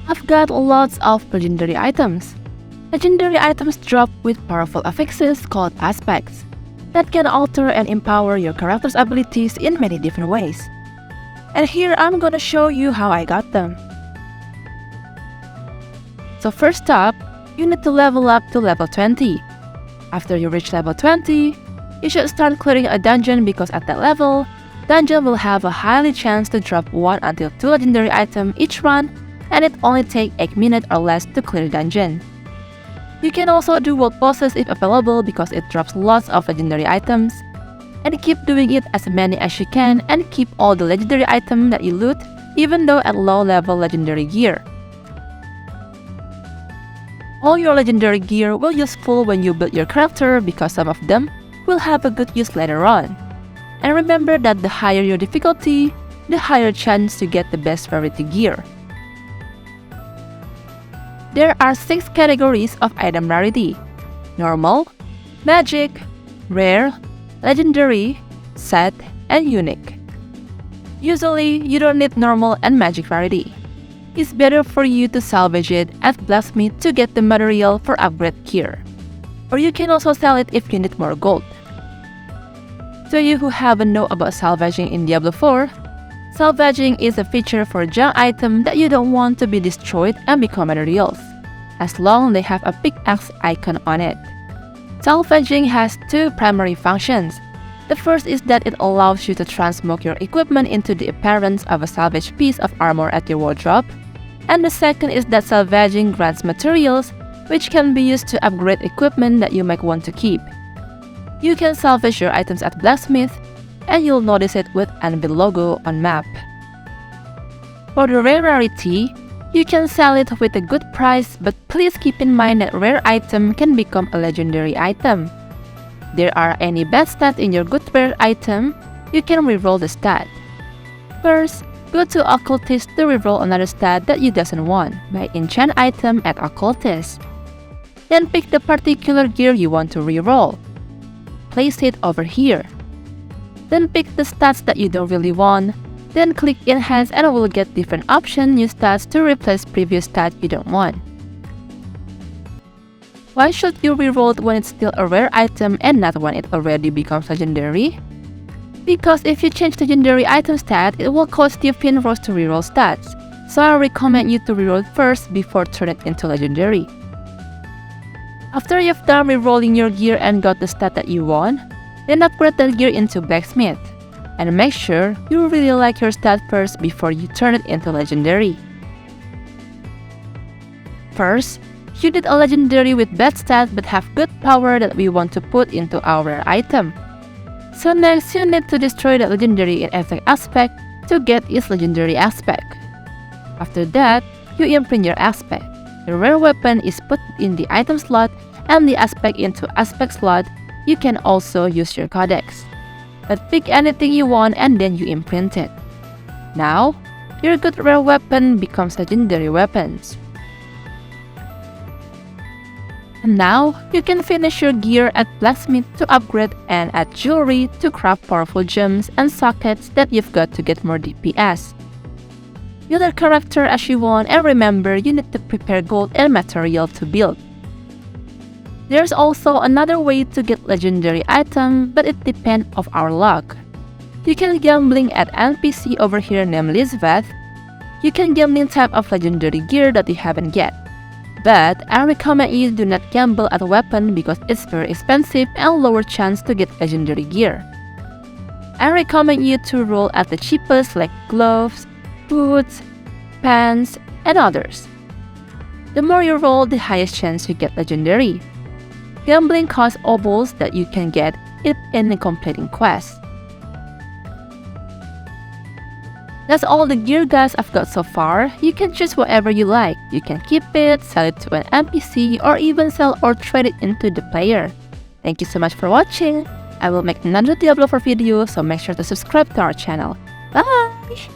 I've got lots of legendary items. Legendary items drop with powerful affixes called aspects that can alter and empower your character's abilities in many different ways. And here I'm gonna show you how I got them. So first up, you need to level up to level 20. After you reach level 20, you should start clearing a dungeon because at that level, dungeon will have a highly chance to drop 1 until 2 legendary items each run, and it only takes 8 minutes or less to clear the dungeon. You can also do world bosses if available because it drops lots of legendary items, and keep doing it as many as you can and keep all the legendary items that you loot even though at low level legendary gear. All your legendary gear will be useful when you build your character because some of them will have a good use later on. And remember that the higher your difficulty, the higher chance to get the best rarity gear. There are 6 categories of item rarity: normal, magic, rare, legendary, set, and unique. Usually, you don't need normal and magic rarity. It's better for you to salvage it at blacksmith to get the material for upgrade gear. Or you can also sell it if you need more gold. To you who haven't know about salvaging in Diablo 4, salvaging is a feature for junk items that you don't want to be destroyed and become materials, as long as they have a pickaxe icon on it. Salvaging has 2 primary functions. The first is that it allows you to transmog your equipment into the appearance of a salvaged piece of armor at your wardrobe, and the second is that salvaging grants materials which can be used to upgrade equipment that you might want to keep. You can salvage your items at blacksmith, and you'll notice it with Anvil logo on map. For the rare rarity, you can sell it with a good price, but please keep in mind that rare item can become a legendary item. There are any bad stats in your good rare item, you can reroll the stat. First, go to Occultist to reroll another stat that you doesn't want by enchant item at Occultist. Then pick the particular gear you want to reroll. Place it over here. Then pick the stats that you don't really want. Then click Enhance and it will get different option new stats to replace previous stats you don't want. Why should you reroll it when it's still a rare item and not when it already becomes legendary? Because if you change legendary item stat, it will cost you pin rolls to reroll stats, so I recommend you to reroll it first before turn it into legendary. After you've done rerolling your gear and got the stat that you want, then upgrade that gear into blacksmith. And make sure you really like your stat first before you turn it into legendary. First, you need a legendary with bad stat but have good power that we want to put into our rare item. So next, you need to destroy that legendary in every aspect to get its legendary aspect. After that, you imprint your aspect. The rare weapon is put in the item slot and the aspect into aspect slot. You can also use your codex. But pick anything you want and then you imprint it. Now, your good rare weapon becomes legendary weapons. And now, you can finish your gear at blacksmith to upgrade and add jewelry to craft powerful gems and sockets that you've got to get more DPS. Build a character as you want, and remember you need to prepare gold and material to build. There's also another way to get legendary item, but it depends of our luck. You can gambling at NPC over here named Lisbeth. You can gambling type of legendary gear that you haven't get. But I recommend you do not gamble at a weapon because it's very expensive and lower chance to get legendary gear. I recommend you to roll at the cheapest like gloves, boots, pants, and others. The more you roll, the highest chance you get legendary. Gambling costs obols that you can get it in completing quests. That's all the gear guys I've got so far. You can choose whatever you like. You can keep it, sell it to an NPC, or even sell or trade it into the player. Thank you so much for watching. I will make another Diablo 4 video, so make sure to subscribe to our channel. Bye!